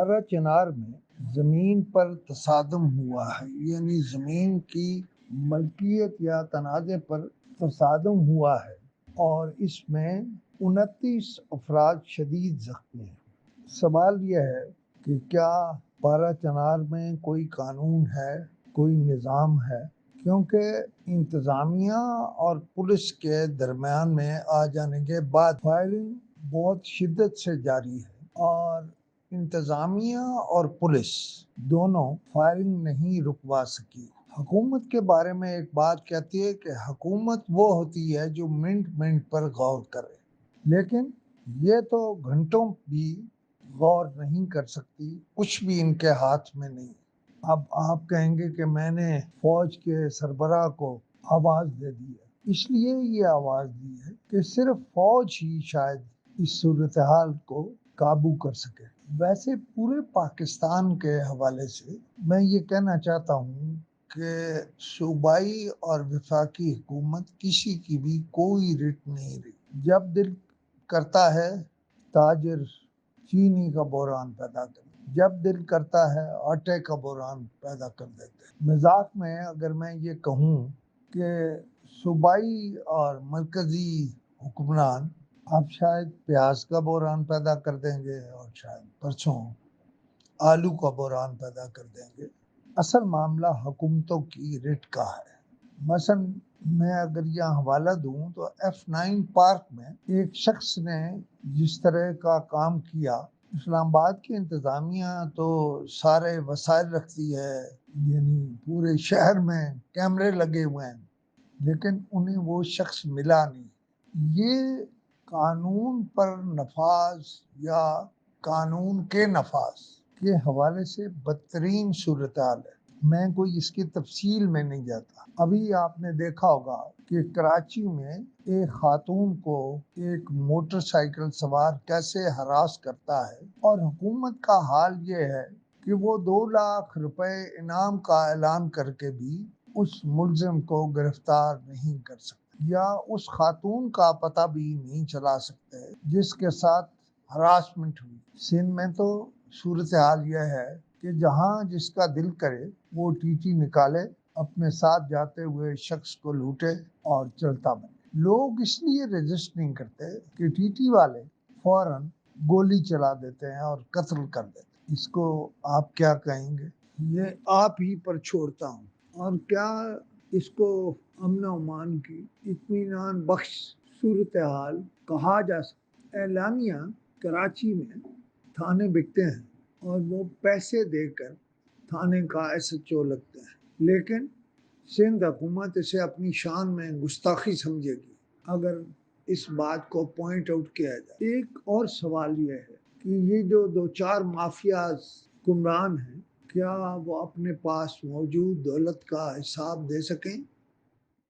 پارا چنار میں زمین پر تصادم ہوا ہے، یعنی زمین کی ملکیت یا تنازع پر تصادم ہوا ہے اور اس میں 29 افراد شدید زخمی ہیں۔ سوال یہ ہے کہ کیا پارا چنار میں کوئی قانون ہے، کوئی نظام ہے؟ کیونکہ انتظامیہ اور پولیس کے درمیان میں آ جانے کے بعد فائرنگ بہت شدت سے جاری ہے اور انتظامیہ اور پولیس دونوں فائرنگ نہیں رکوا سکی۔ حکومت کے بارے میں ایک بات کہتی ہے کہ حکومت وہ ہوتی ہے جو منٹ منٹ پر غور کرے، لیکن یہ تو گھنٹوں بھی غور نہیں کر سکتی، کچھ بھی ان کے ہاتھ میں نہیں۔ اب آپ کہیں گے کہ میں نے فوج کے سربراہ کو آواز دے دی ہے، اس لیے یہ آواز دی ہے کہ صرف فوج ہی شاید اس صورتحال کو قابو کر سکے۔ ویسے پورے پاکستان کے حوالے سے میں یہ کہنا چاہتا ہوں کہ صوبائی اور وفاقی حکومت کسی کی بھی کوئی رٹ نہیں رہی۔ جب دل کرتا ہے تاجر چینی کا بحران پیدا کر، جب دل کرتا ہے آٹے کا بحران پیدا کر دیتے ہیں۔ مذاق میں اگر میں یہ کہوں کہ صوبائی اور مرکزی حکمران اب شاید پیاز کا بحران پیدا کر دیں گے اور شاید پرسوں آلو کا بحران پیدا کر دیں گے۔ اصل معاملہ حکومتوں کی رٹ کا ہے۔ مثلا میں اگر یہاں حوالہ دوں تو F9 پارک میں ایک شخص نے جس طرح کا کام کیا، اسلام آباد کی انتظامیہ تو سارے وسائل رکھتی ہے، یعنی پورے شہر میں کیمرے لگے ہوئے ہیں، لیکن انہیں وہ شخص ملا نہیں۔ یہ قانون پر نفاذ یا قانون کے نفاذ کے حوالے سے بدترین صورتحال ہے۔ میں کوئی اس کی تفصیل میں نہیں جاتا۔ ابھی آپ نے دیکھا ہوگا کہ کراچی میں ایک خاتون کو ایک موٹر سائیکل سوار کیسے ہراس کرتا ہے، اور حکومت کا حال یہ ہے کہ وہ 2 لاکھ روپے انعام کا اعلان کر کے بھی اس ملزم کو گرفتار نہیں کر سکتے، یا اس خاتون کا پتہ بھی نہیں چلا سکتے جس کے ساتھ ہراسمنٹ ہوئی۔ سندھ میں تو صورتحال یہ ہے کہ جہاں جس کا دل کرے وہ ٹی ٹی نکالے، اپنے ساتھ جاتے ہوئے شخص کو لوٹے اور چلتا بنے۔ لوگ اس لیے رجسٹ نہیں کرتے کہ ٹی ٹی والے فوراً گولی چلا دیتے ہیں اور قتل کر دیتے ہیں۔ اس کو آپ کیا کہیں گے؟ یہ آپ ہی پر چھوڑتا ہوں۔ اور کیا اس کو امن و امان کی اطمینان بخش صورتحال کہا جا سکتا؟ اعلامیہ کراچی میں تھانے بکتے ہیں اور وہ پیسے دے کر تھانے کا SHO لگتے ہیں، لیکن سندھ حکومت اسے اپنی شان میں گستاخی سمجھے گی اگر اس بات کو پوائنٹ آؤٹ کیا جائے۔ ایک اور سوال یہ ہے کہ یہ جو 2-4 مافیاز حکمران ہیں، کیا وہ اپنے پاس موجود دولت کا حساب دے سکیں؟